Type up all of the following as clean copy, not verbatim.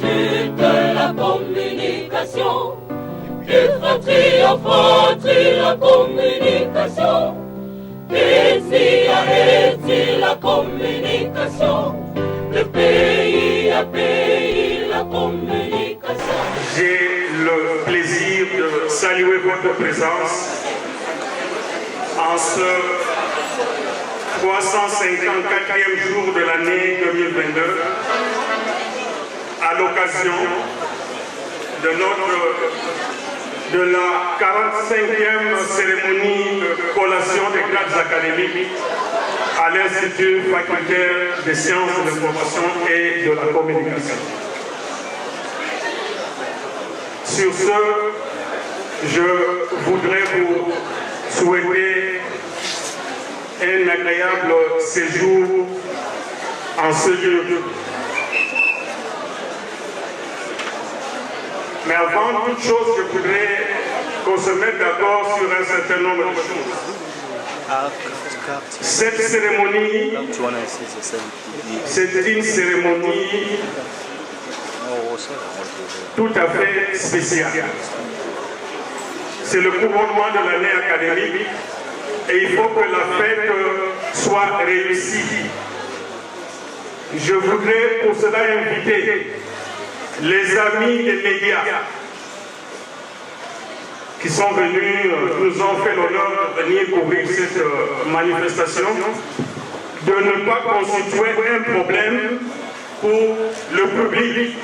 l'adulte, la communication. De fratrie en fratrie, la communication. Ici à ici, la communication. De pays à pays, la communication. J'ai le plaisir de saluer votre présence en ce 354e jour de l'année 2022 à l'occasion de la 45e cérémonie de collation des grades académiques à l'Institut facultaire des sciences de l'information et de la communication. Sur ce, je voudrais vous souhaiter un agréable séjour en ce lieu. Mais avant toute chose, je voudrais qu'on se mette d'accord sur un certain nombre de choses. Cette cérémonie, c'est une cérémonie tout à fait spéciale. C'est le couronnement de l'année académique et il faut que la fête soit réussie. Je voudrais pour cela inviter les amis des médias qui sont venus, nous ont fait l'honneur de venir couvrir cette manifestation, de ne pas constituer un problème pour le public.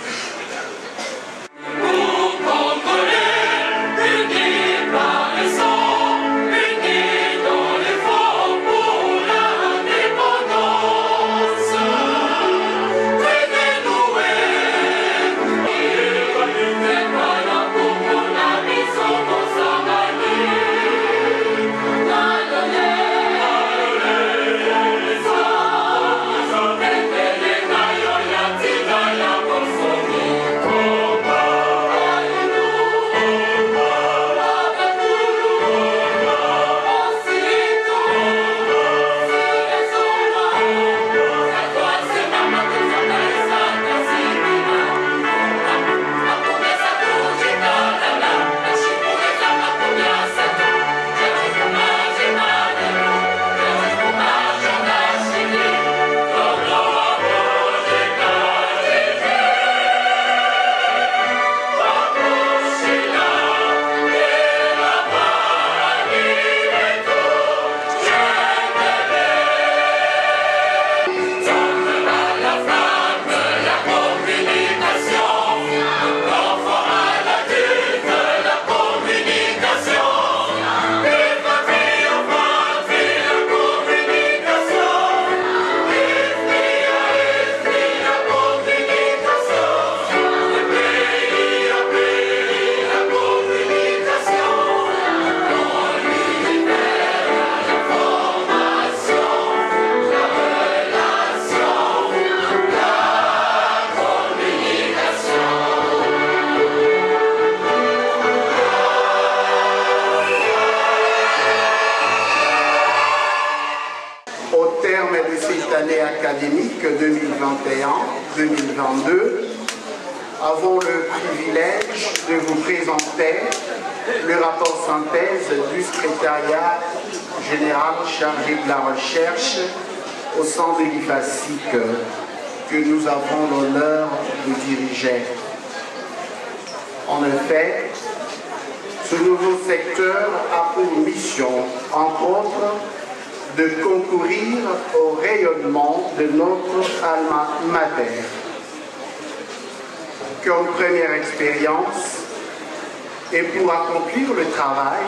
Académique 2021-2022, avons le privilège de vous présenter le rapport synthèse du secrétariat général chargé de la recherche au sein de l'IFASIC que nous avons l'honneur de diriger. En effet, ce nouveau secteur a pour mission, entre autres, de concourir au rayonnement de notre alma mater. Comme première expérience, et pour accomplir le travail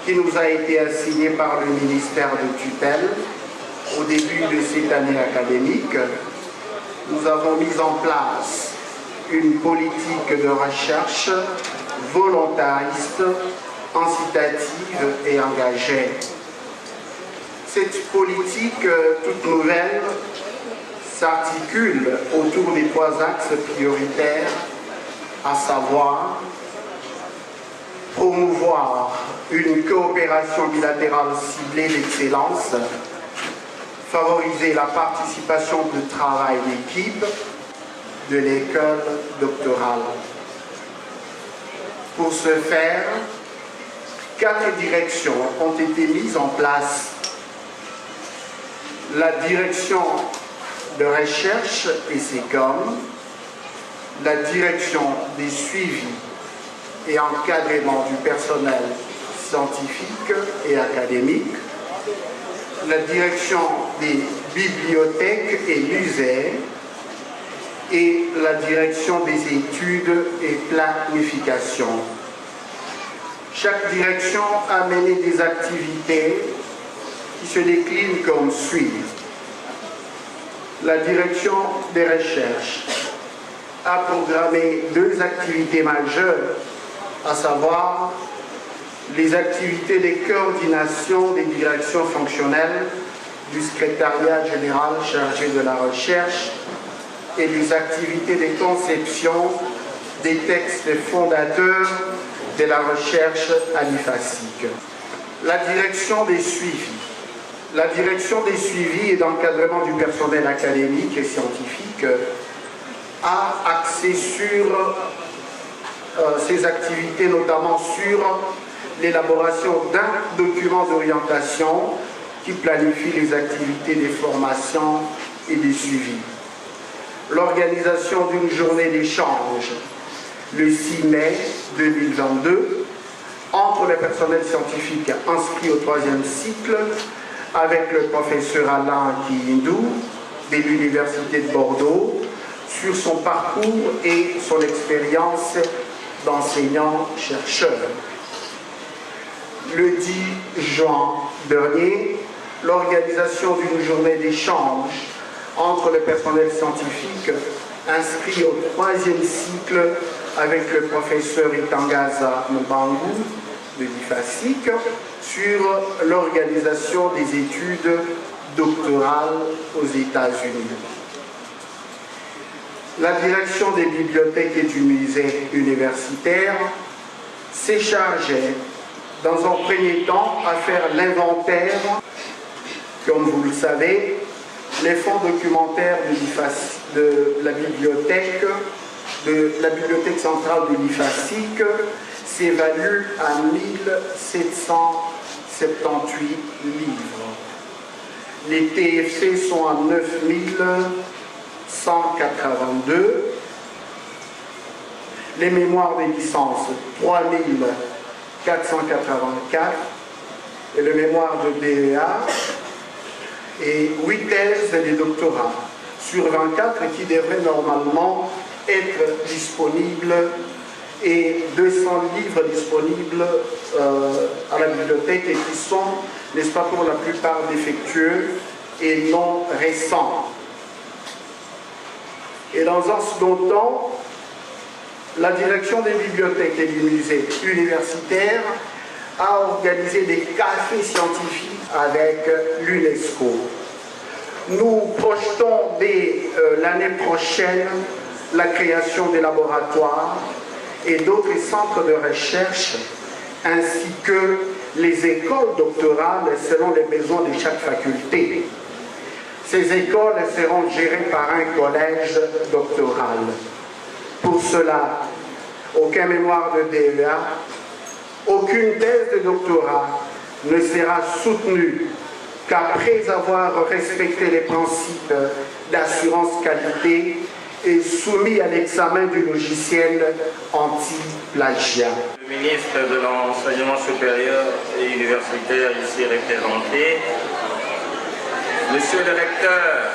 qui nous a été assigné par le ministère de tutelle au début de cette année académique, nous avons mis en place une politique de recherche volontariste, incitative et engagée. Cette politique toute nouvelle s'articule autour des trois axes prioritaires, à savoir promouvoir une coopération bilatérale ciblée d'excellence, favoriser la participation de travail d'équipe, de l'école doctorale. Pour ce faire, 4 directions ont été mises en place. La direction de recherche et SECOM, la direction des suivis et encadrement du personnel scientifique et académique, la direction des bibliothèques et musées et la direction des études et planification. Chaque direction a mené des activités qui se déclinent comme suit. La direction des recherches a programmé 2 activités majeures, à savoir les activités de coordination des directions fonctionnelles du secrétariat général chargé de la recherche et les activités de conception des textes fondateurs de la recherche à l'IFASIC. La direction des suivis. La direction des suivis et d'encadrement du personnel académique et scientifique a axé sur ces activités, notamment sur l'élaboration d'un document d'orientation qui planifie les activités des formations et des suivis. L'organisation d'une journée d'échange le 6 mai 2022 entre le personnel scientifique inscrit au 3e cycle avec le professeur Alain Kiyindou de l'Université de Bordeaux sur son parcours et son expérience d'enseignant-chercheur. Le 10 juin dernier, l'organisation d'une journée d'échange entre le personnel scientifique inscrit au 3e cycle avec le professeur Itangaza Mbangu de l'IFASIC sur l'organisation des études doctorales aux États-Unis. La direction des bibliothèques et du musée universitaire s'est chargée, dans un premier temps, à faire l'inventaire, comme vous le savez, les fonds documentaires de la bibliothèque centrale de l'IFASIC s'évalue à 1778 livres. Les TFC sont à 9182. Les mémoires des licences, 3484. Et le mémoire de DEA et 8 thèses et des doctorats sur 24 qui devraient normalement être disponibles et 200 livres disponibles à la bibliothèque et qui sont, n'est-ce pas, pour la plupart défectueux et non récents. Et dans un second temps, la direction des bibliothèques et du musée universitaire a organisé des cafés scientifiques avec l'UNESCO. Nous projetons dès l'année prochaine la création des laboratoires et d'autres centres de recherche, ainsi que les écoles doctorales selon les besoins de chaque faculté. Ces écoles seront gérées par un collège doctoral. Pour cela, aucun mémoire de DEA, aucune thèse de doctorat ne sera soutenue qu'après avoir respecté les principes d'assurance qualité et soumis à l'examen du logiciel anti-plagiat. Le ministre de l'Enseignement supérieur et universitaire ici représenté, Monsieur le recteur,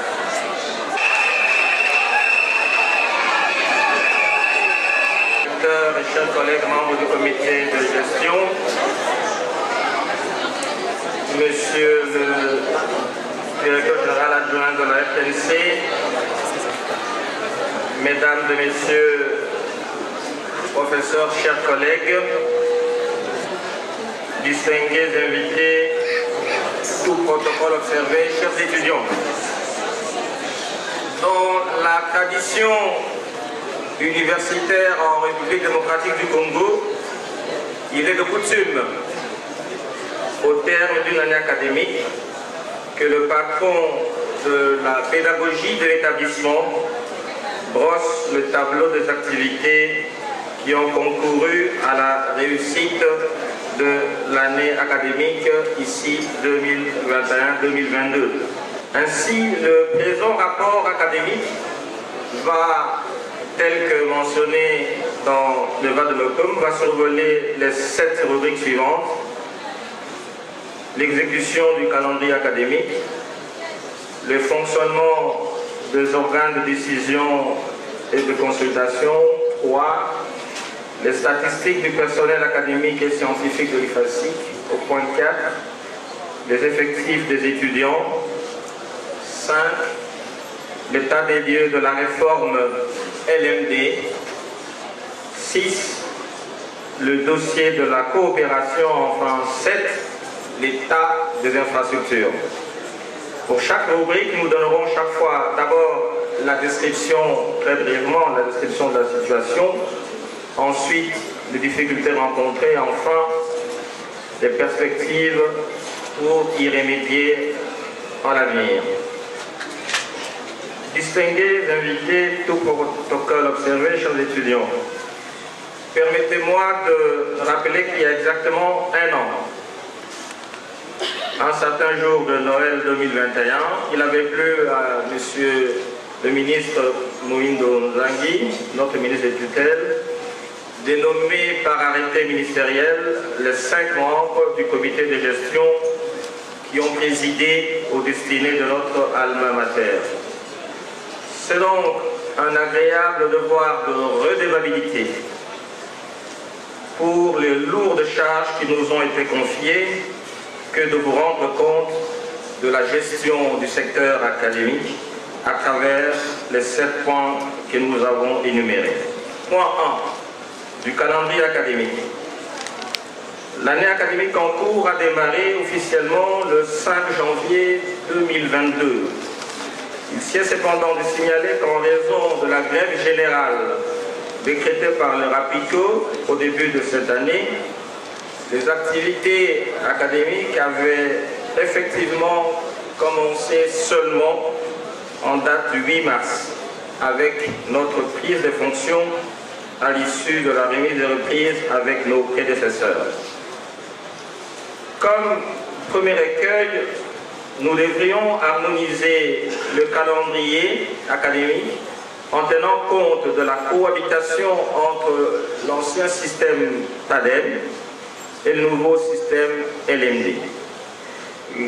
et chers collègues membres du comité de gestion, Monsieur le directeur général adjoint de la FNC, Mesdames et Messieurs, professeurs, chers collègues, distingués invités, tout protocole observé, chers étudiants. Dans la tradition universitaire en République démocratique du Congo, il est de coutume, au terme d'une année académique, que le patron de la pédagogie de l'établissement brosse le tableau des activités qui ont concouru à la réussite de l'année académique ici 2021-2022. Ainsi, le présent rapport académique va, tel que mentionné dans le vade-mecum, va survoler les 7 rubriques suivantes: l'exécution du calendrier académique, le fonctionnement des organes de décision et de consultation, 3, les statistiques du personnel académique et scientifique de l'IFASIC, au point 4, les effectifs des étudiants, 5, l'état des lieux de la réforme LMD, 6, le dossier de la coopération, enfin 7, l'état des infrastructures. Pour chaque rubrique, nous donnerons chaque fois d'abord la description, très brièvement, la description de la situation, ensuite les difficultés rencontrées, enfin les perspectives pour y remédier en l'avenir. Distingués, invités, tout protocole observé, chers étudiants, permettez-moi de rappeler qu'il y a exactement un an, un certain jour de Noël 2021, il avait plu à monsieur le ministre Mohindo Nzangi, notre ministre de tutelle, de nommer par arrêté ministériel les 5 membres du comité de gestion qui ont présidé aux destinées de notre alma mater. C'est donc un agréable devoir de redevabilité pour les lourdes charges qui nous ont été confiées que de vous rendre compte de la gestion du secteur académique à travers les 7 points que nous avons énumérés. Point 1 du calendrier académique. L'année académique en cours a démarré officiellement le 5 janvier 2022. Il sied cependant de signaler qu'en raison de la grève générale décrétée par le RAPICO au début de cette année, les activités académiques avaient effectivement commencé seulement en date du 8 mars, avec notre prise de fonction à l'issue de la remise de reprise avec nos prédécesseurs. Comme premier écueil, nous devrions harmoniser le calendrier académique en tenant compte de la cohabitation entre l'ancien système TADEM et le nouveau système LMD.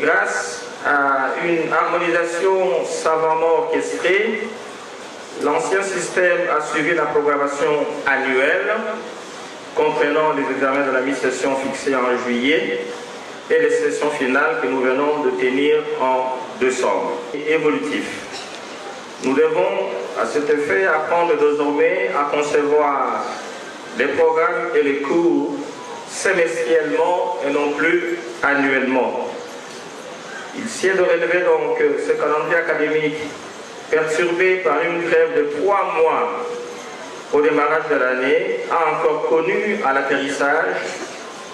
Grâce à une harmonisation savamment orchestrée, l'ancien système a suivi la programmation annuelle, comprenant les examens de la mi-session fixés en juillet et les sessions finales que nous venons de tenir en décembre. Évolutif. Nous devons, à cet effet, apprendre désormais à concevoir les programmes et les cours semestriellement et non plus annuellement. Il sied de relever donc que ce calendrier académique, perturbé par une grève de 3 mois au démarrage de l'année, a encore connu à l'atterrissage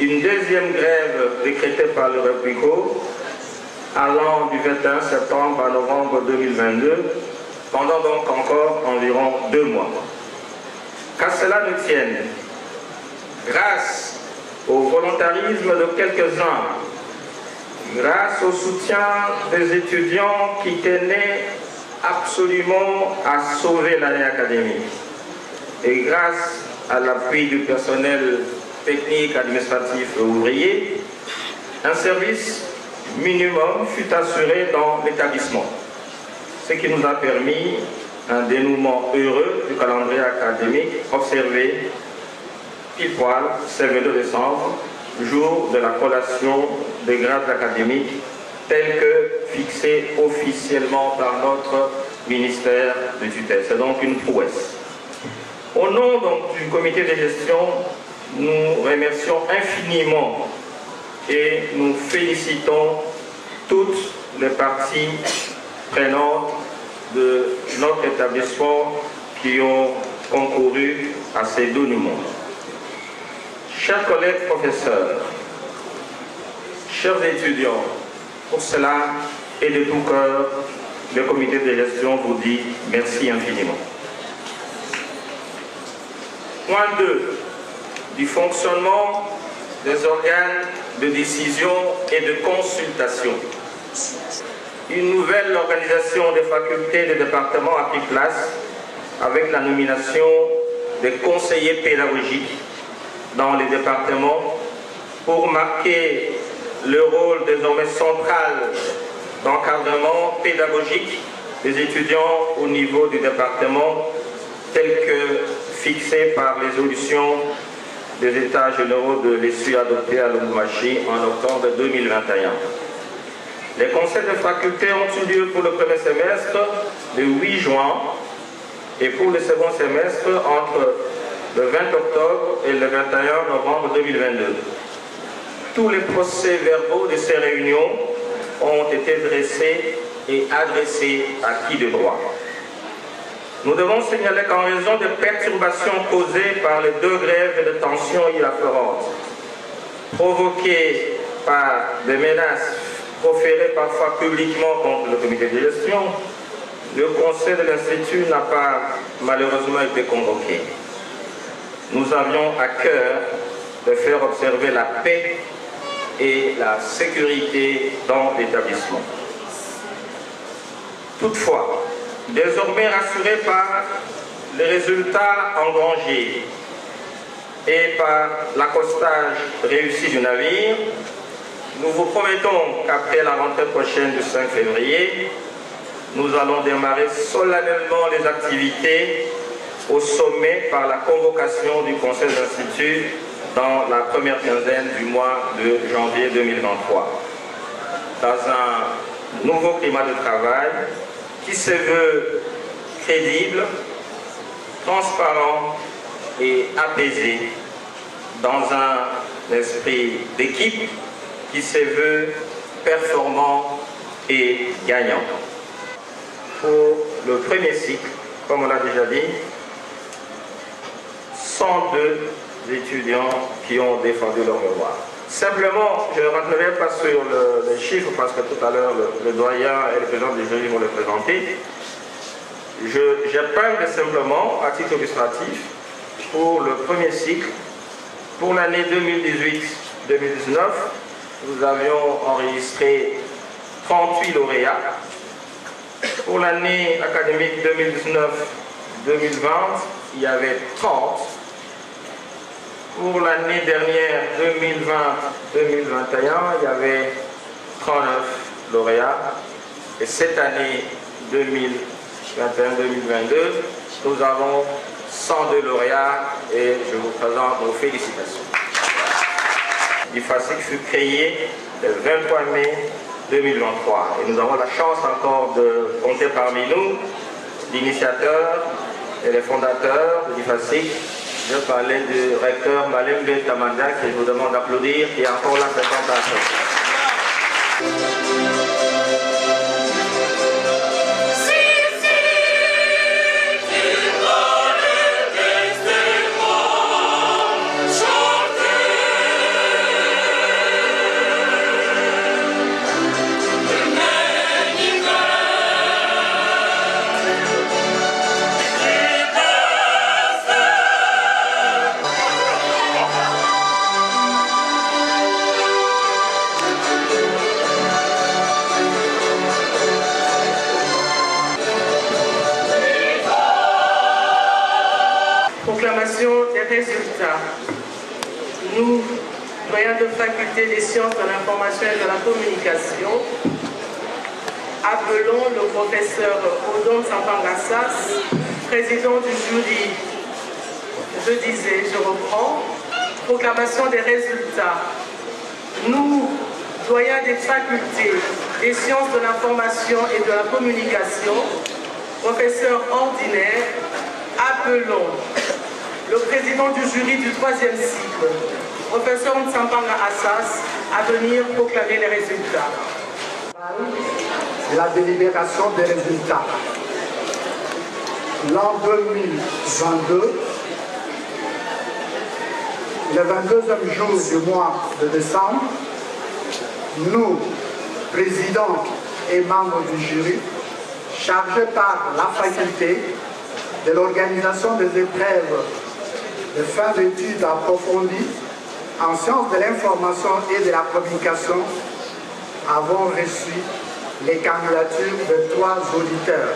une deuxième grève décrétée par le RAPICO allant du 21 septembre à novembre 2022, pendant donc encore environ 2 mois. Qu'à cela ne tienne, grâce au volontarisme de quelques-uns, grâce au soutien des étudiants qui tenaient absolument à sauver l'année académique, et grâce à l'appui du personnel technique, administratif et ouvrier, un service minimum fut assuré dans l'établissement, ce qui nous a permis un dénouement heureux du calendrier académique observé pile poil, ce 22 décembre, jour de la collation des grades académiques tels que fixés officiellement par notre ministère de tutelle. C'est donc une prouesse. Au nom donc du comité de gestion, nous remercions infiniment et nous félicitons toutes les parties prenantes de notre établissement qui ont concouru à ces dénouements. Chers collègues professeurs, chers étudiants, pour cela et de tout cœur, le comité de gestion vous dit merci infiniment. Point 2. Du fonctionnement des organes de décision et de consultation. Une nouvelle organisation des facultés et des départements a pris place avec la nomination des conseillers pédagogiques dans les départements pour marquer le rôle désormais central d'encadrement pédagogique des étudiants au niveau du département tel que fixé par les résolutions des États généraux de l'ESU adoptés à Lubumbashi en octobre 2021. Les conseils de faculté ont eu lieu pour le premier semestre le 8 juin et pour le second semestre entre le 20 octobre et le 21 novembre 2022. Tous les procès-verbaux de ces réunions ont été dressés et adressés à qui de droit. Nous devons signaler qu'en raison des perturbations causées par les 2 grèves et de tensions y afférentes, provoquées par des menaces proférées parfois publiquement contre le comité de gestion, le conseil de l'Institut n'a pas malheureusement été convoqué. Nous avions à cœur de faire observer la paix et la sécurité dans l'établissement. Toutefois, désormais rassurés par les résultats engrangés et par l'accostage réussi du navire, nous vous promettons qu'après la rentrée prochaine du 5 février, nous allons démarrer solennellement les activités au sommet par la convocation du Conseil de l'Institut dans la première quinzaine du mois de janvier 2023. Dans un nouveau climat de travail qui se veut crédible, transparent et apaisé, dans un esprit d'équipe qui se veut performant et gagnant. Pour le premier cycle, comme on l'a déjà dit, 102 étudiants qui ont défendu leur mémoire. Simplement, je ne rentrerai pas sur les chiffres parce que tout à l'heure le doyen et le président du jury vont le présenter. J'épingle simplement, à titre illustratif, pour le premier cycle, pour l'année 2018-2019, nous avions enregistré 38 lauréats. Pour l'année académique 2019-2020, il y avait 30. Pour l'année dernière, 2020-2021, il y avait 39 lauréats. Et cette année 2021-2022, nous avons 102 lauréats et je vous présente nos félicitations. L'IFASIC fut créé le 23 mai 2023 et nous avons la chance encore de compter parmi nous l'initiateur et les fondateurs de l'IFASIC. Je parlais du recteur Malembe Tamanda que je vous demande d'applaudir qui est encore là présent à ce. Proclamation des résultats. Nous, doyens de faculté des sciences de l'information et de la communication, appelons le professeur Odon Sampangassas, président du jury. Je disais, je reprends, proclamation des résultats. Nous, doyens des facultés des sciences de l'information et de la communication, professeur ordinaire, appelons le président du jury du 3e cycle, professeur Ntsambanga Assas, à venir proclamer les résultats. La délibération des résultats. L'an 2022, le 22e jour du mois de décembre, nous, présidents et membres du jury, chargés par la faculté de l'organisation des épreuves de fin d'études approfondies en sciences de l'information et de la communication avons reçu les candidatures de 3 auditeurs.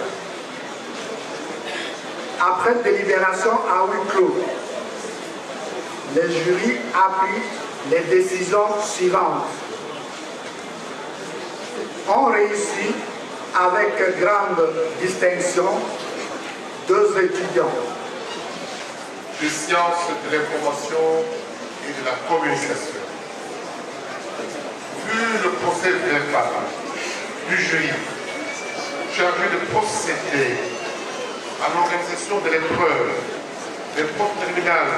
Après délibération à huis clos, le jury a pris les décisions suivantes. On réussit avec grande distinction 2 étudiants des sciences de l'information et de la communication. Vu le procès verbal du jury chargé de procéder à l'organisation de l'épreuve des profs terminales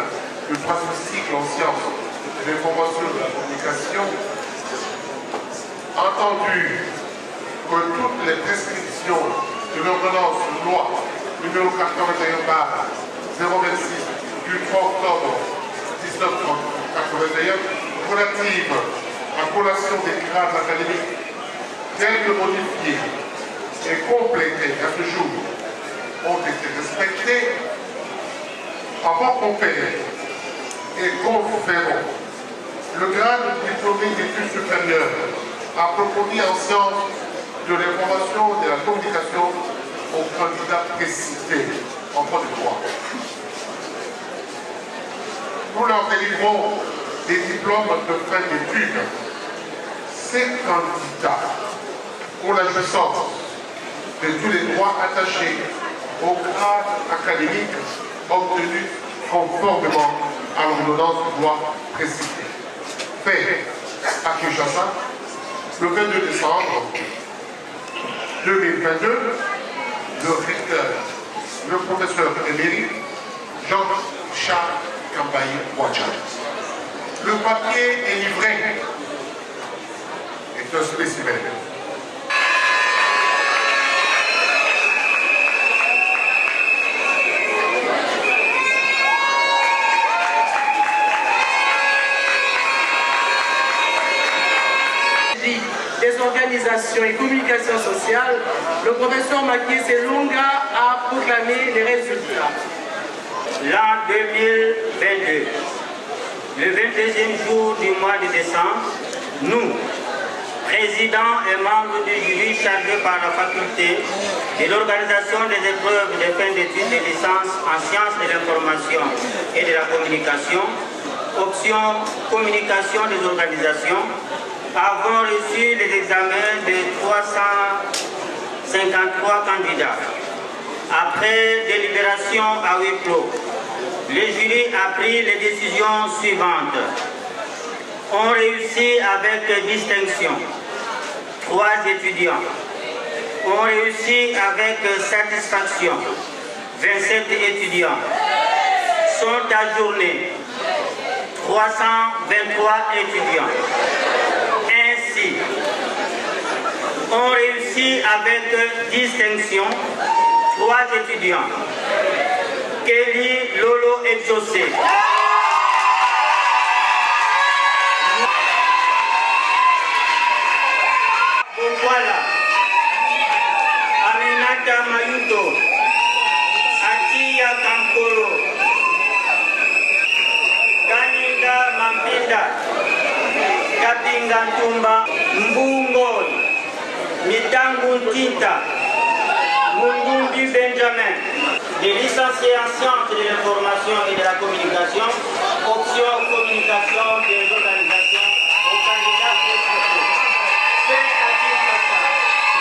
du 3e cycle en sciences de l'information et de la communication, entendu que toutes les prescriptions de l'ordonnance loi numéro 81/026 du 3 octobre 1981 relative à la collation des grades académiques telles que modifiées et complétées à ce jour ont été respectées, avant conféré et conférant le grade de diplômé d'études supérieures approfondi en sciences de l'information et de la communication aux candidats précités en droit de droit. Nous leur délivrons des diplômes de fin d'études. Ces candidats ont la jouissance de tous les droits attachés au grade académique obtenu conformément à l'ordonnance de loi précitée. Fait à Kinshasa le 22 décembre 2022, le recteur, le professeur émérite Jean-Charles Kambayi-Ouadja. Le papier est livré, est un spécimen. Des organisations et communication sociale, le professeur Makié Selonga a proclamé les résultats. L'an 2022, le 22e jour du mois de décembre, nous, présidents et membres du jury chargé par la faculté de l'organisation des épreuves de fin d'études de licence en sciences de l'information et de la communication, option communication des organisations, avons reçu les examens de 353 candidats. Après délibération à huis clos, le jury a pris les décisions suivantes. On réussit avec distinction 3 étudiants. On réussit avec satisfaction 27 étudiants. Sont ajournés 323 étudiants. Ainsi, on réussit avec distinction 3 étudiants. Kelly Lolo Exaucé. Voilà. Aminata Mayuto. Atia Kankolo. Ganinda Mampinda. Kapinga Ntumba. Mbungo. Mitangu Tinta. Mungumbi Benjamin. Des licenciés en sciences de l'information et de la communication, option communication des organisations aux candidats précités. Fait à Kinshasa,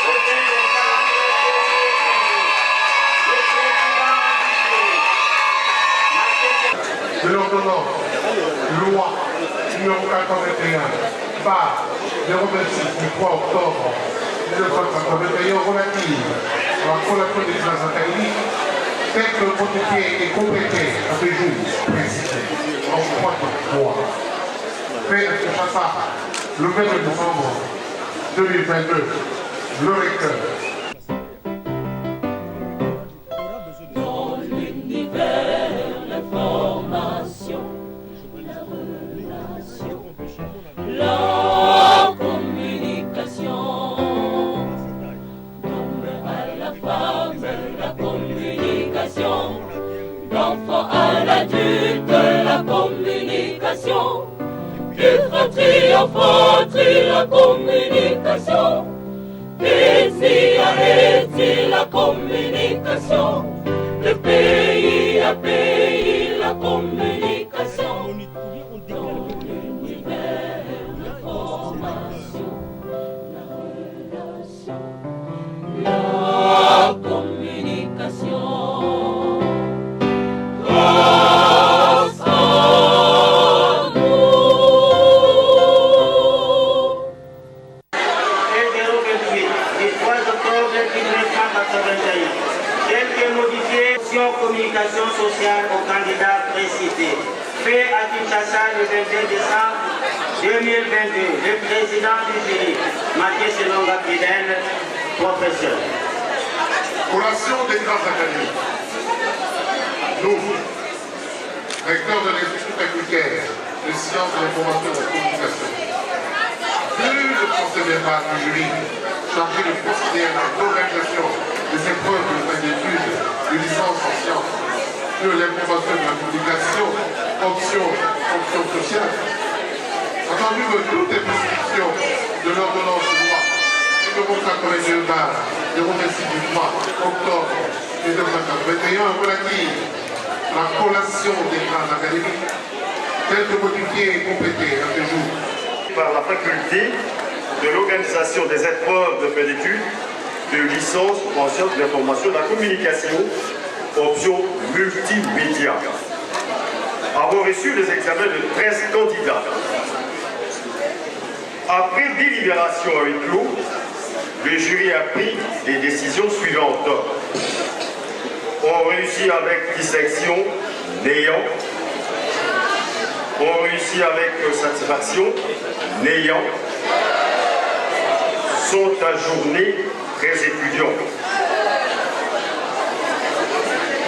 le 20 décembre 2022, le président du jury. De l'ordonnance loi numéro 81/026 du 3 octobre 1981 relative à la collation des classes académiques telle que modifiée et complétée à ce jour précisé en droit de droit. Fait à Kinshasa le 22 décembre 2022, le recteur. Dans l'univers, l'information, la relation, la communication. L'homme à la femme, la communication. L'enfant à l'adulte la communication. De fratrie en fratrie la communication. D'ici à ici la communication. De pays à pays la communication. Dans l'univers, l'information, la relation, la communication. Grâce à nous. Du 3 octobre 1981, tel que modifié sur communication sociale aux candidats précités. Fait à Kinshasa le 22 décembre 2022, le président du jury, Mathieu Selonga Fidèle, professeur. Collation des grandes académies. Nous, recteur de l'Institut facultaire de sciences de l'information et de la communication, vu le procès verbal du jury chargé de procéder à l'organisation des épreuves de fin d'études de licence en sciences de l'information et de la communication, option sociale, entendu que toutes les prescriptions de l'ordonnance de loi numéro 82 026 du 3 octobre 1981 relative à la collation des grandes académiques, telle que modifiée et complétée à ce jour par la faculté de l'organisation des épreuves de fin d'études de licence en sciences de l'information et de la communication, option multimédia. Avons reçu les examens de 13 candidats. Après délibération à huis clos, le jury a pris les décisions suivantes. On réussit avec distinction, n'ayant. On réussit avec satisfaction, n'ayant. Sont ajournés 13 étudiants.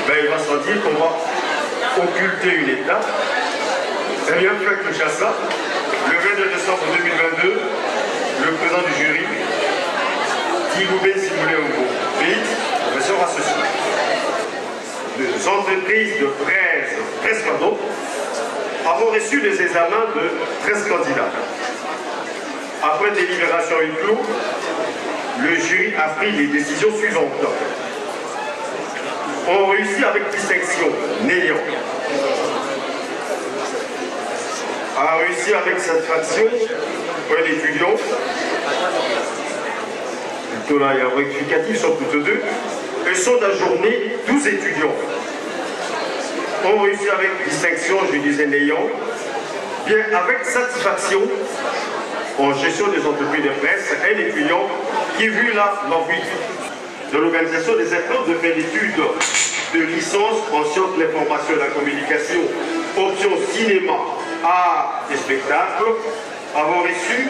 Ben, il va sans dire qu'on va occulter une étape. Eh bien, fait Kinshasa, le 22 décembre 2022, le président du jury, Tigoubé Simulé Ongo, professeur associé. Les entreprises de presse, avons reçu les examens de 13 candidats. Après délibération à huis clos, le jury a pris les décisions suivantes. On réussit avec distinction, n'ayant. A réussi avec satisfaction, un étudiant. Plutôt là, il y a un rectificatif, sont plutôt deux. Et sont ajournés 12 étudiants. On réussit avec distinction, je disais n'ayant. Bien, avec satisfaction, en gestion des entreprises de presse, un étudiant qui vu l'envie de l'organisation des épreuves de fin d'études de licence en sciences de l'information et de la communication, option cinéma, art et spectacle, avons reçu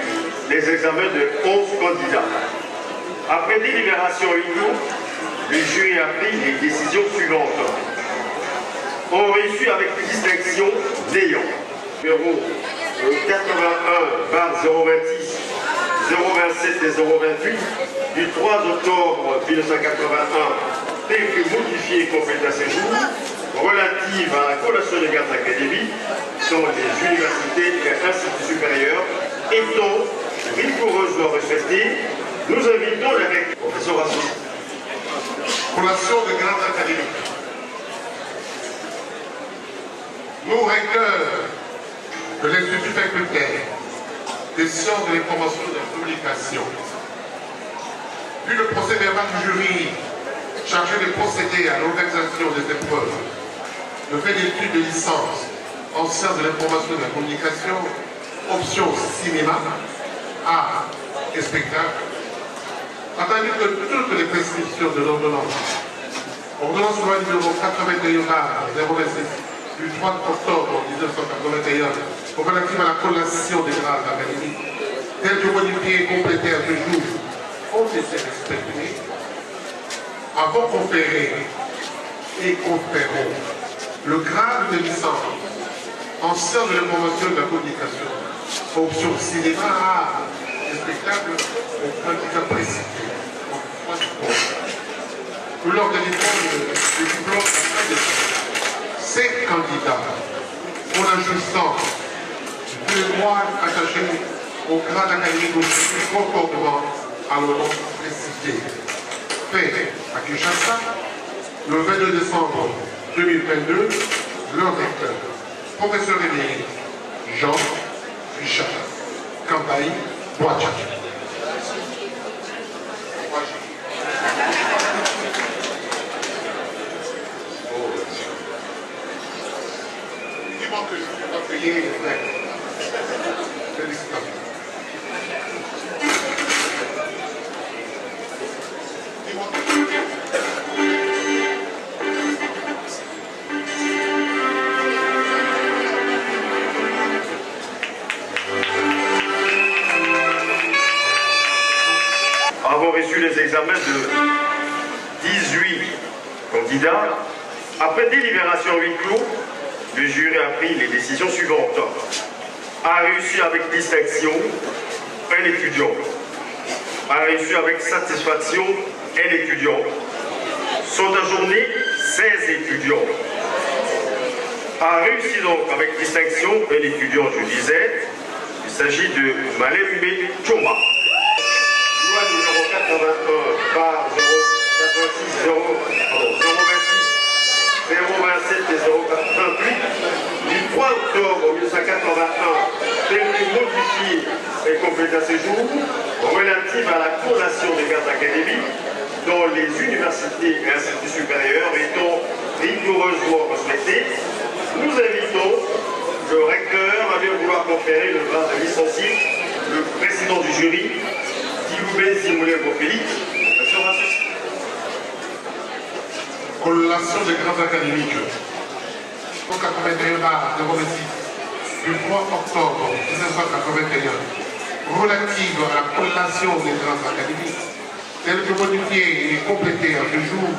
les examens de 11 candidats. Après délibération unique, le jury a pris les décisions suivantes. On réussit avec distinction n'ayant. Numéro 81/026, 027 et 028 du 3 octobre 1981, tel que modifié et complété à ce jour, relative à la collation des grandes académies sur les universités et instituts supérieurs, étant rigoureusement respectées, nous invitons les professeurs associés. Collation des grandes académies. Nous, recteurs de l'Institut facultaire des sciences de l'information et de la communication, vu le procès verbal du jury chargé de procéder à l'organisation des épreuves de fin d'études de licence en sciences de l'information et de la communication, option cinéma, art et spectacle, entendu que toutes les prescriptions de l'ordonnance loi numéro 81/026 du 3 octobre 1981 relative à la collation des grades académiques, telles que modifiées et complétées à ce jour, ont été respectées, avons conféré et conférons le grade de licence en sciences de l'information et de la communication, option cinéma, art et spectacle, aux candidats précités. Nous leur délivrons le diplôme de fin d'études. C'est candidat pour l'ajustement de tous les droits attachés au grade académique aussi conformément à l'ordonnance précitée. Fait à Kinshasa, le 22 décembre 2022, leur recteur, professeur émérite Jean-Richard Campagne Boacha. Dis-moi que je vais payer les frères. Félicitations. Avons reçu les examens de 18 candidats. Après délibération huis clos, le jury a pris les décisions suivantes. A réussi avec distinction un étudiant. A réussi avec satisfaction un étudiant. Sont ajournés 16 étudiants. A réussi donc avec distinction un étudiant, je disais. Il s'agit de Malembe Choma. Loi numéro 81 par 026 027 et 028 du 3 octobre 1981, tel que modifié et complété à ce jour, relative à la collation des grades académiques dans les universités et instituts supérieurs étant rigoureusement respectée, nous invitons le recteur à bien vouloir conférer le grade de licencié, le président du jury, Diloubé Zimoulé-Bofélix, sera ceci. Collation des grades académiques. 181 barre 06 du 3 octobre 1981 relative à la collation des grades académiques telles que modifiées et complétées à ce jour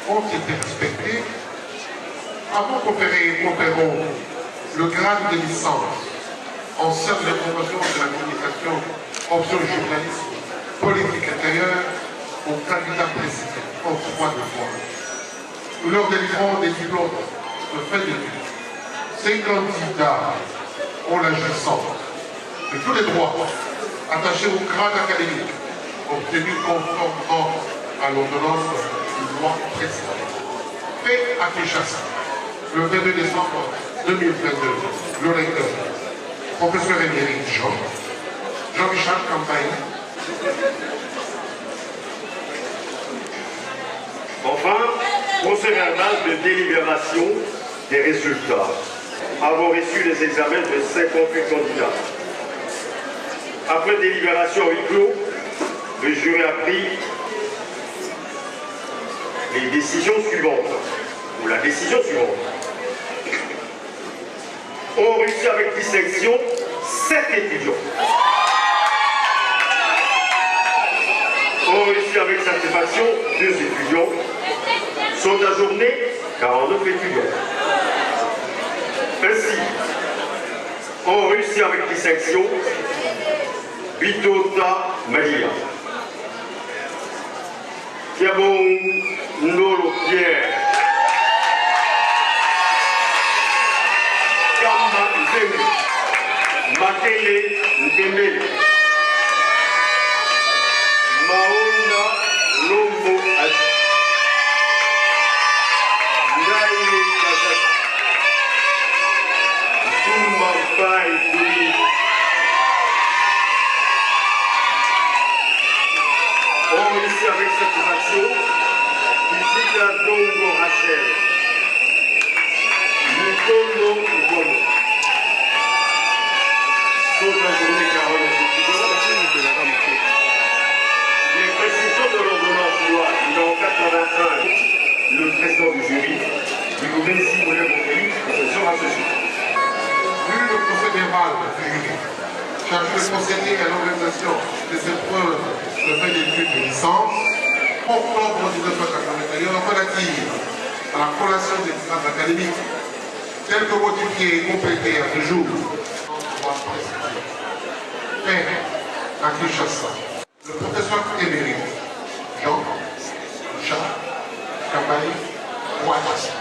ont été respectées. Avant conférons le grade de licence en sciences de promotion de la communication, option journalisme, politique intérieure aux candidats précités en 3 de fois. Nous leur délivrons des diplômes de fin d'études. Ces candidats ont la jouissance de tous les droits attachés au grade académique obtenus conformément à l'ordonnance de loi précédente. Fait à Kinshasa, le 22 décembre 2022, le recteur, professeur émérite Jean-Richard Campagne. Enfin, procès verbal de délibération des résultats. Avons reçu les examens de 58 candidats. Après délibération huis clos, le jury a pris les décisions suivantes, ou la décision suivante. Ont réussi avec distinction 7 étudiants. Ont réussi avec satisfaction 2 étudiants. Sont ajournés 49 étudiants. Ainsi, ont réussi avec distinction Bitota Malia, Kiabon Nolo Pierre, Kamba Zemi, Makele Ndemele, Maonda Lombo Aji, Ndaile Kazaki, Zumba Bai Kuli, ont réussi avec satisfaction Isika Dongo Rachel, Mukondo Ugono, sont ajournés 49 étudiants. Les précisions de l'ordonnance loi numéro 81, le président du jury, Diloubé Zimoulé-Bofélix, ce sera ceci. Vu le procès verbal du jury, chargé de procéder à l'organisation des épreuves de fin d'études de licence, octobre 1981, relative à la collation des grades académiques, telles que modifiées et complétées à ce jour, fait à Kinshasa, le professeur émérite Jean-Richard Campagne Boacha.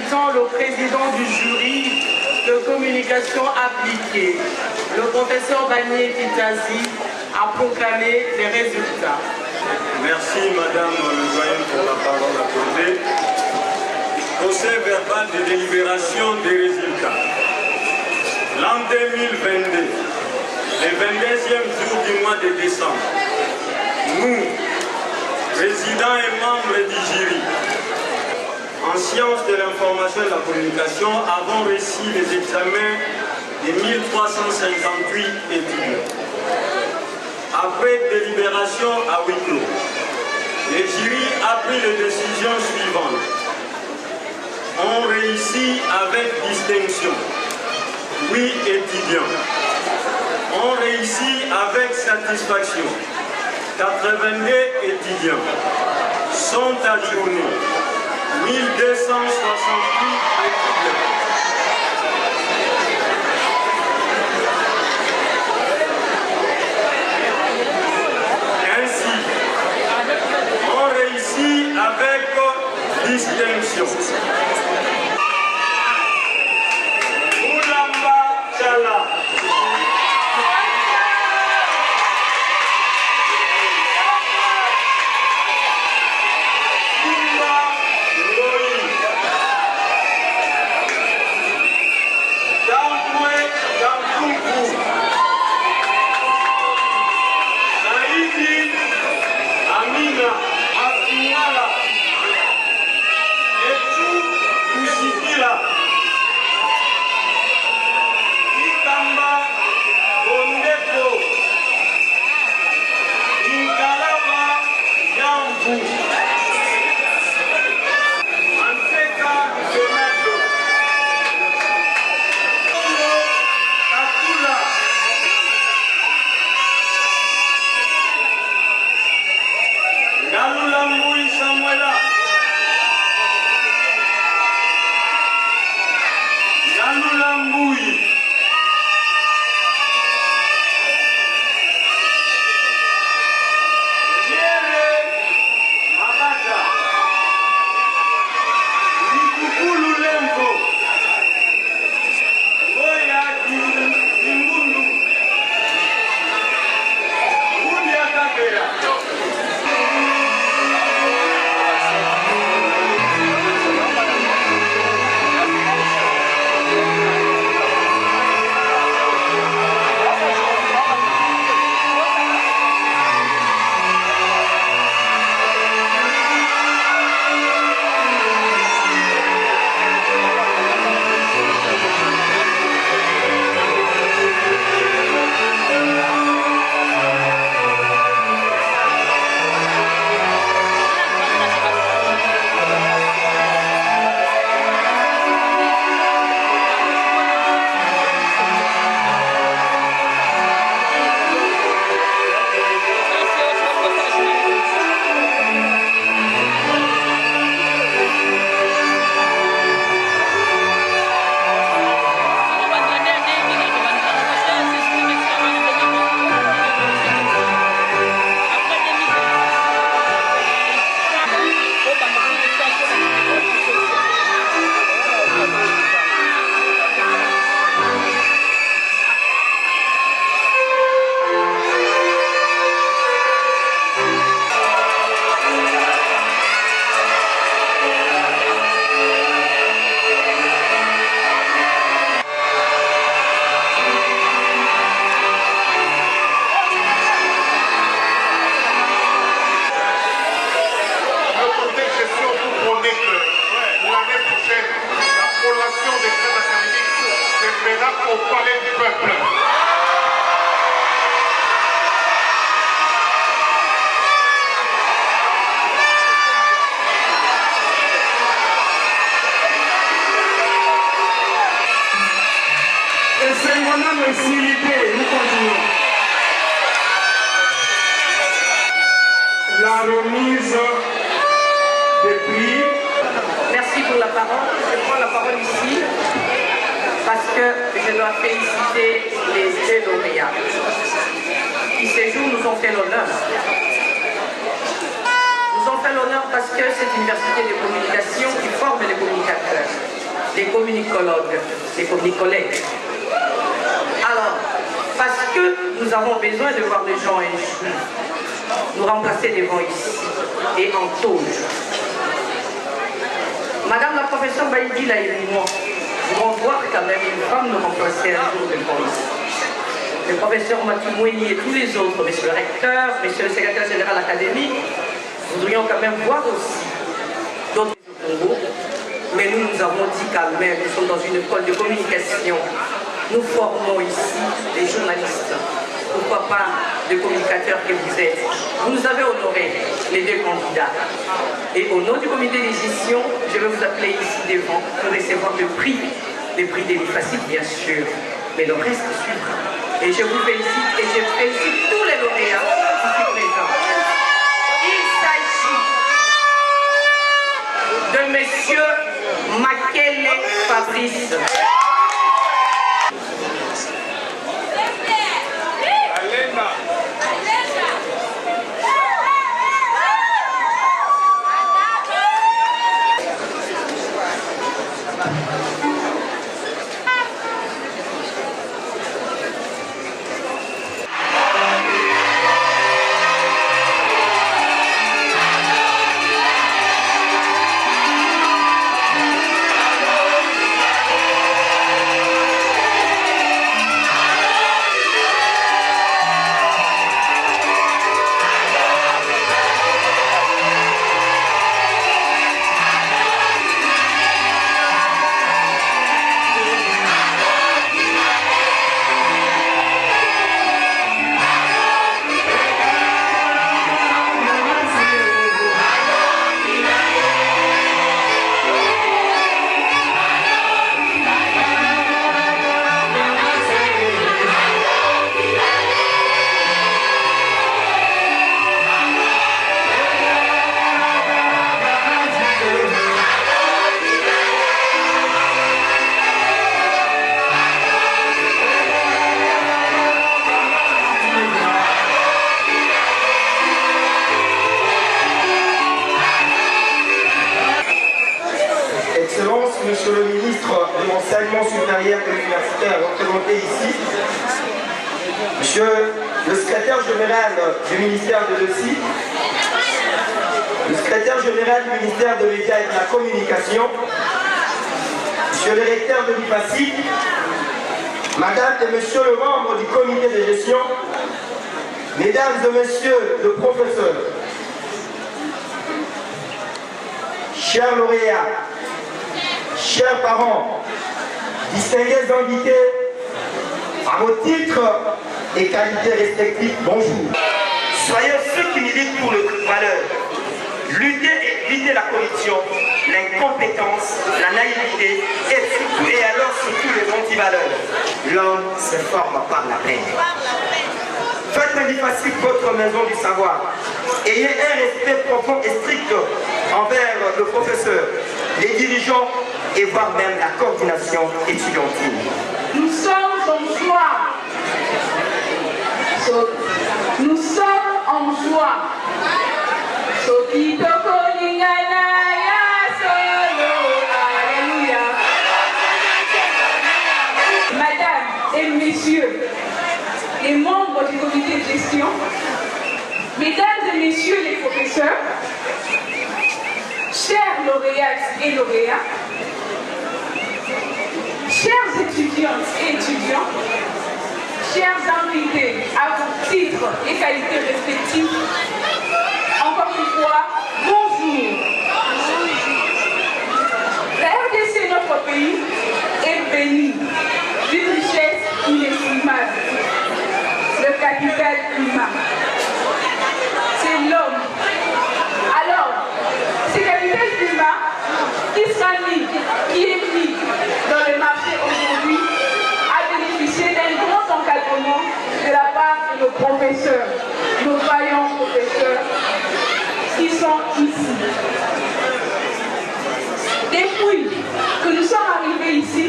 invitant le président du jury de communication appliquée, le professeur Banié Kitazi, à proclamer les résultats. Merci Madame le doyen pour la parole accordée. Procès verbal de délibération des résultats. L'an 2022, le 22e jour du mois de décembre, nous, présidents et membres du jury, en sciences de l'information et de la communication, avons reçu les examens de 1358 étudiants. Après délibération à huis clos, le jury a pris les décisions suivantes. On réussit avec distinction 8 étudiants. On réussit avec satisfaction 82 étudiants. Sont adjournés 1268 étudiants. Ainsi, on réussit avec distinction. Moulamba Tchala. Au palais du peuple. Et c'est mon âme facilité, nous continuons. La remise des prix. Merci pour la parole. Je prends la parole ici parce que je dois féliciter les deux lauréats qui ces jours nous ont fait l'honneur. Nous ont fait l'honneur parce que c'est une université de communication qui forme les communicateurs. les communicologues, les communicologues. Alors, parce que nous avons besoin de voir les gens échouer, nous remplacer devant ici et en tauge. Madame la professeure Baïdila et moi, nous allons voir quand même une femme nous remplacer un jour devant ici. Le professeur Mathieu Mouini et tous les autres, monsieur le recteur, monsieur le secrétaire général académique, nous voudrions quand même voir aussi d'autres Congo. Mais nous avons dit quand même, nous sommes dans une école de communication. Nous formons ici des journalistes. Pourquoi pas de communicateurs que vous êtes. Vous nous avez honoré, les deux candidats. Et au nom du comité de gestion, je vais vous appeler ici devant pour recevoir le prix des facile bien sûr, mais le reste suivra. Et je vous félicite et je félicite tous les lauréats ici présents. Il s'agit de monsieur Makele Fabrice. Monsieur le ministre de l'enseignement supérieur et universitaire représenté ici, Monsieur le secrétaire général du ministère de l'ESI, le secrétaire général du ministère de l'État et de la Communication, Monsieur le recteur de l'IPACI, Madame et Monsieur le membre du comité de gestion, Mesdames et Messieurs le professeur, chers lauréats, chers parents, distingués invités, à vos titres et qualités respectives, bonjour. Soyez ceux qui militent pour le valeur. Lutter et éviter la corruption, l'incompétence, la naïveté et alors surtout les antivaleurs. L'homme se forme par la paix. Faites de l'IPACI votre maison du savoir. Ayez un respect profond et strict envers le professeur, les dirigeants et voire même la coordination étudiantine. Nous sommes en joie. Nous sommes en joie. Alléluia. Madame et messieurs, les membres du comité de gestion, mesdames et messieurs les professeurs, chers lauréates et lauréats, chers étudiantes et étudiants, chers invités à vos titres et qualités respectives, encore une fois, bonjour. La RDC, notre pays, est béni d'une richesse inestimable, le capital humain. C'est l'homme. Alors, ce capital humain qui est mis dans le marché aujourd'hui, a bénéficié d'un grand encadrement de la part de nos professeurs, nos vaillants professeurs qui sont ici. Depuis que nous sommes arrivés ici,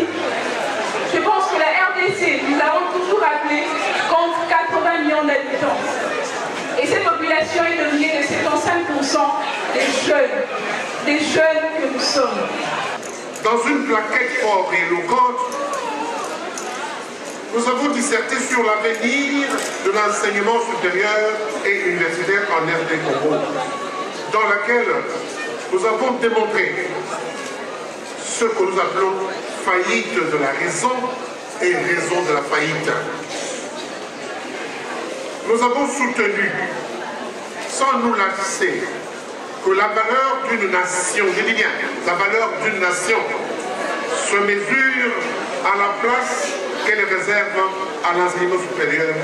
je pense que la RDC, nous avons toujours appelé, compte 80 millions d'habitants. Et cette population est dominée de 75% des jeunes que nous sommes. dans une plaquette forte et éloquente, nous avons disserté sur l'avenir de l'enseignement supérieur et universitaire en RD Congo, dans laquelle nous avons démontré ce que nous appelons faillite de la raison et raison de la faillite. Nous avons soutenu, sans nous lasser, que la valeur d'une nation, je dis bien, la valeur d'une nation se mesure à la place qu'elle réserve à l'enseignement supérieur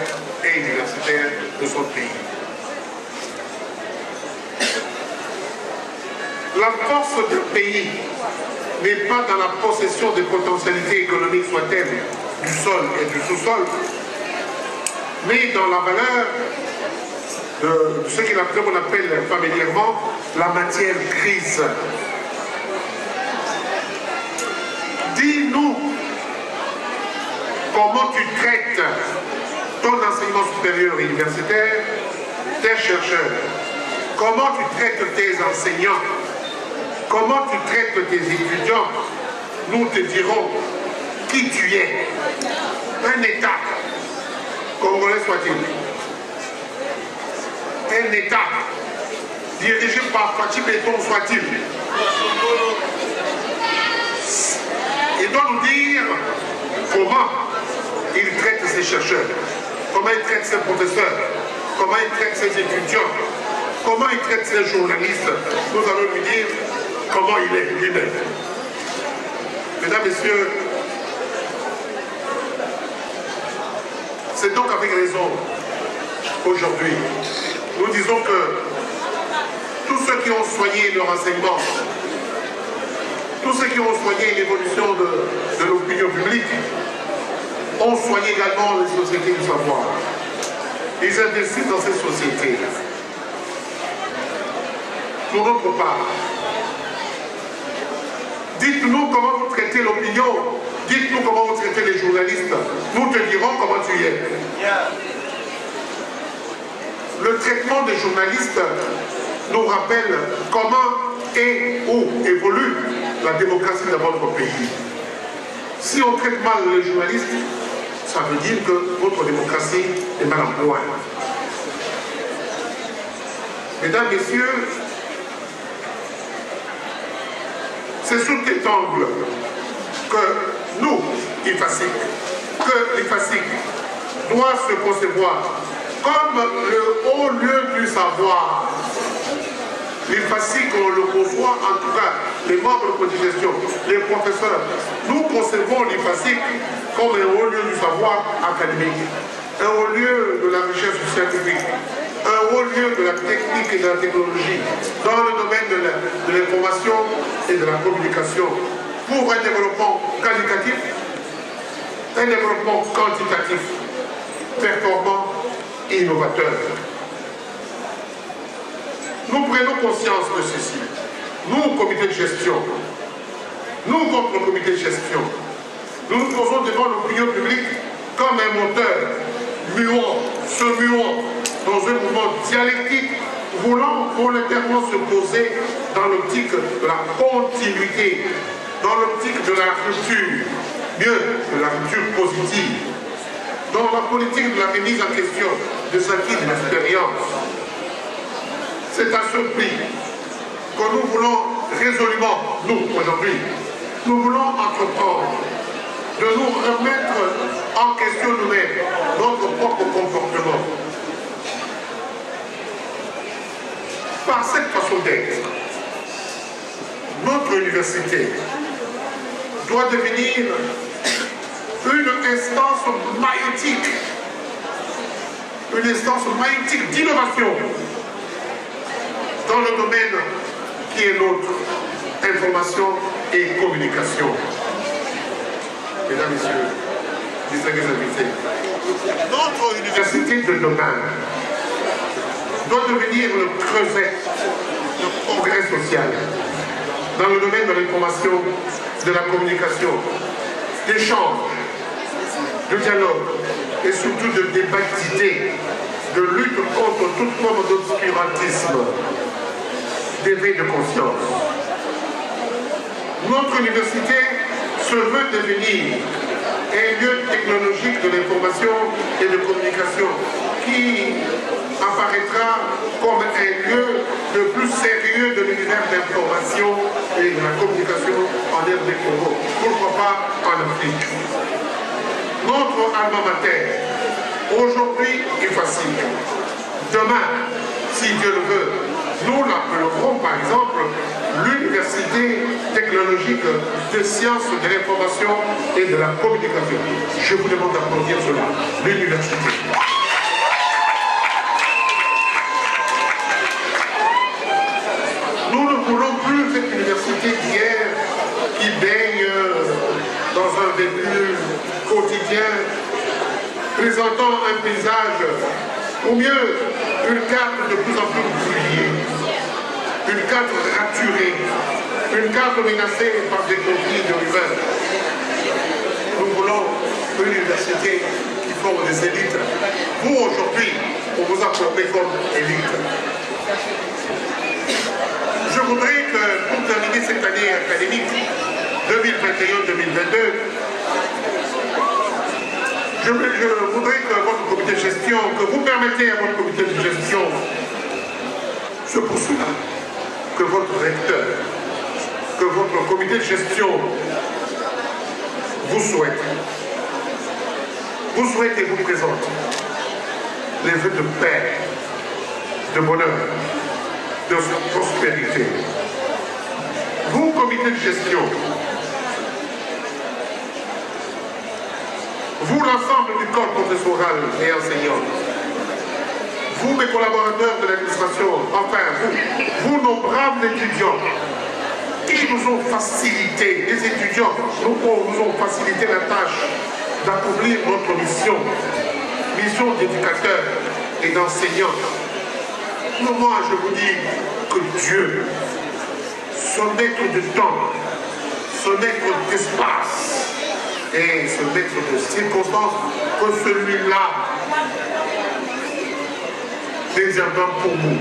et universitaire de son pays. La force d'un pays n'est pas dans la possession des potentialités économiques soit-elles du sol et du sous-sol, mais dans la valeur de ce qu'on appelle familièrement la matière grise. Dis-nous comment tu traites ton enseignement supérieur et universitaire, tes chercheurs, comment tu traites tes enseignants, comment tu traites tes étudiants. Nous te dirons qui tu es. Un État, congolais soit-il, un État dirigé par Fachi Béton soit-il, il doit nous dire comment il traite ses chercheurs, comment il traite ses professeurs, comment il traite ses étudiants, comment il traite ses journalistes. Nous allons lui dire comment il est lui-même. Mesdames, Messieurs, c'est donc avec raison aujourd'hui nous disons que tous ceux qui ont soigné leur enseignement, tous ceux qui ont soigné l'évolution de l'opinion publique, ont soigné également les sociétés du savoir. Ils investissent dans ces sociétés. Pour notre part, dites-nous comment vous traitez l'opinion, dites-nous comment vous traitez les journalistes, nous te dirons comment tu es. Le traitement des journalistes nous rappelle comment et où évolue la démocratie dans votre pays. Si on traite mal les journalistes, ça veut dire que votre démocratie est mal en point. Mesdames, Messieurs, c'est sous cet angle que nous, l'IFASIC, doit se concevoir comme le haut lieu du savoir. L'IFASIC, on le conçoit, en tout cas, les membres de comité de gestion, les professeurs, nous concevons l'IFASIC comme un haut lieu du savoir académique, un haut lieu de la recherche scientifique, un haut lieu de la technique et de la technologie, dans le domaine de l'information et de la communication, pour un développement qualitatif, un développement quantitatif, performant et innovateur. Nous prenons conscience de ceci. Nous, comité de gestion, nous, votre comité de gestion, nous nous posons devant l'opinion publique comme un moteur muant, se muant dans un mouvement dialectique, voulant volontairement se poser dans l'optique de la continuité, dans l'optique de la rupture, mieux de la rupture positive, dans la politique de la remise en question de ce qui est de l'expérience. C'est à ce prix que nous voulons résolument, nous, aujourd'hui, nous voulons entreprendre de nous remettre en question nous-mêmes, notre propre comportement. Par cette façon d'être, notre université doit devenir une instance maïeutique d'innovation dans le domaine qui est nôtre, information et communication. Mesdames, Messieurs, distingués invités, notre université de demain doit devenir le creuset de progrès social dans le domaine de l'information, de la communication, d'échange, de dialogue et surtout de débat d'idées, de lutte contre toute forme d'obscurantisme, d'éveil de conscience. Notre université se veut devenir un lieu technologique de l'information et de communication qui apparaîtra comme un lieu le plus sérieux de l'univers d'information et de la communication en RD Congo. Pourquoi pas en Afrique? Notre alma mater, aujourd'hui est facile. Demain, si Dieu le veut, nous l'appellerons par exemple l'Université technologique des sciences de l'information et de la communication. Je vous demande d'applaudir cela, l'université. Nous ne voulons plus cette université d'hier qui baigne dans un véhicule quotidien présentant un paysage, ou mieux, une carte de plus en plus brouillée, une carte raturée, une carte menacée par des conflits de rivers. Nous voulons une université qui forme des élites. Vous, aujourd'hui, on vous a formé comme élite. Je voudrais que, pour terminer cette année académique 2021-2022, je voudrais que votre comité de gestion, que vous permettez à votre comité de gestion, c'est pour cela que votre recteur, que votre comité de gestion vous souhaite et vous présente les vœux de paix, de bonheur, de prospérité. Vous, comité de gestion, vous, l'ensemble du corps professoral et enseignant, vous, mes collaborateurs de l'administration, enfin, vous, nos braves étudiants, qui nous ont facilité, les étudiants nous ont facilité la tâche d'accomplir notre mission d'éducateur et d'enseignant. Moi, je vous dis que Dieu, son maître du temps, son maître d'espace, et ce maître de circonstances, que celui-là réservant pour vous,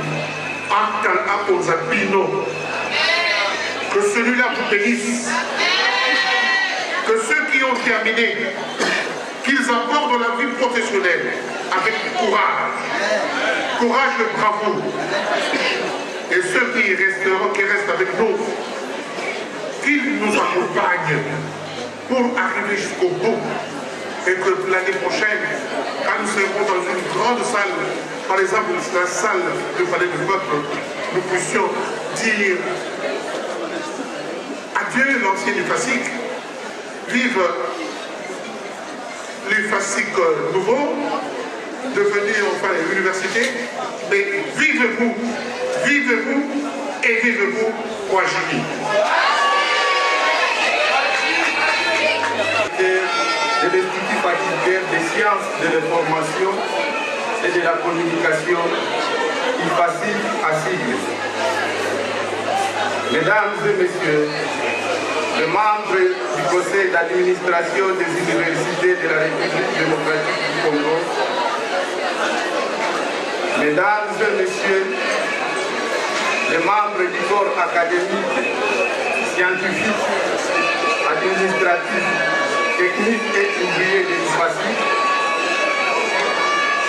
que celui-là vous bénisse, que ceux qui ont terminé, qu'ils abordent la vie professionnelle avec courage, courage et bravoure, et ceux qui restent avec nous, qu'ils nous accompagnent pour arriver jusqu'au bout, et que l'année prochaine, quand nous serons dans une grande salle, par exemple la salle du Palais du Peuple, nous puissions dire adieu l'ancien Lufasic, vive Lufasic nouveau, devenir enfin l'université, mais vivez-vous et vivez-vous Ouajimi. De l'Institut facultaire des sciences de l'information et de la communication, IFACIL à sigle. Mesdames et messieurs, les membres du conseil d'administration des universités de la République démocratique du Congo, mesdames et messieurs, les membres du corps académique, scientifique, administratif, technique et ouvrier de l'IFACIL,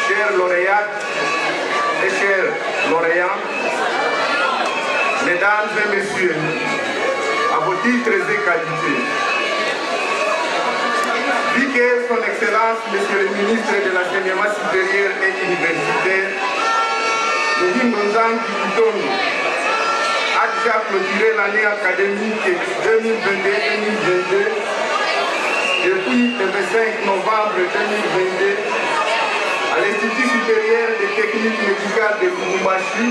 chers lauréates et chers lauréats, mesdames et messieurs, à vos titres et qualités, vu que son Excellence, Monsieur le ministre de l'Enseignement supérieur et universitaire, Louis Ngonzangi Butondo, a déjà clôturé l'année académique 2021-2022 depuis le 25 novembre 2022 à l'Institut supérieur des techniques médicales de Lubumbashi.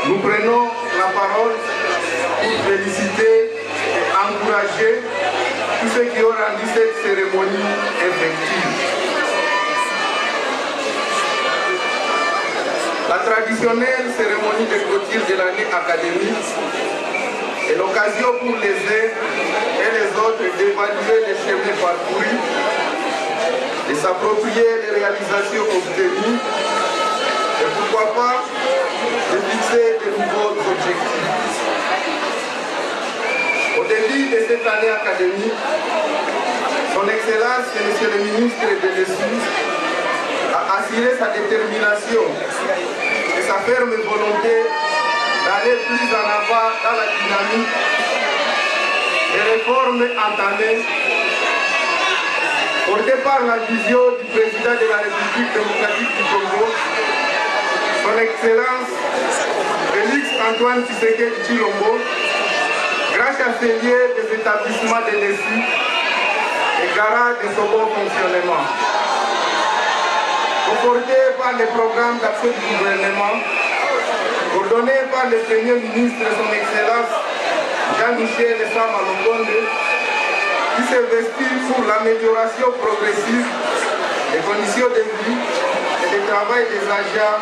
Nous prenons la parole pour féliciter et encourager tous ceux qui ont rendu cette cérémonie effective. La traditionnelle cérémonie de clôture de l'année académique est l'occasion pour les uns et les autres d'évaluer les chemins parcourus, de s'approprier les réalisations obtenues et pourquoi pas de fixer de nouveaux objectifs. début de cette année académique, Son Excellence, Monsieur le ministre de l'Éducation, a assuré sa détermination et sa ferme volonté d'aller plus en avant dans la dynamique des réformes entamées, portées par la vision du président de la République démocratique du Congo, Son Excellence Félix Antoine Tshisekedi Tshilombo, grâce à ces liens des établissements de l'ESI et garant de son bon fonctionnement. Conforté par les programmes d'action du gouvernement, coordonné par le Premier ministre Son Excellence Jean-Michel Sama Lokonde, qui s'investit pour l'amélioration progressive des conditions de vie et du travail des agents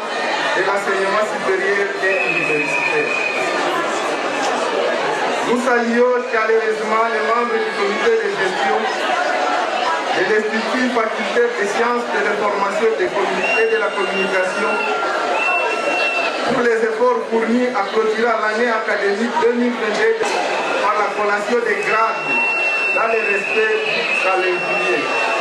de l'enseignement supérieur et universitaire. Nous saluons chaleureusement les membres du comité de gestion de l'Institut facultaire des sciences de l'information et de la communication pour les efforts fournis à clôturer l'année académique 2022 par la collation des grades dans le respect du calendrier.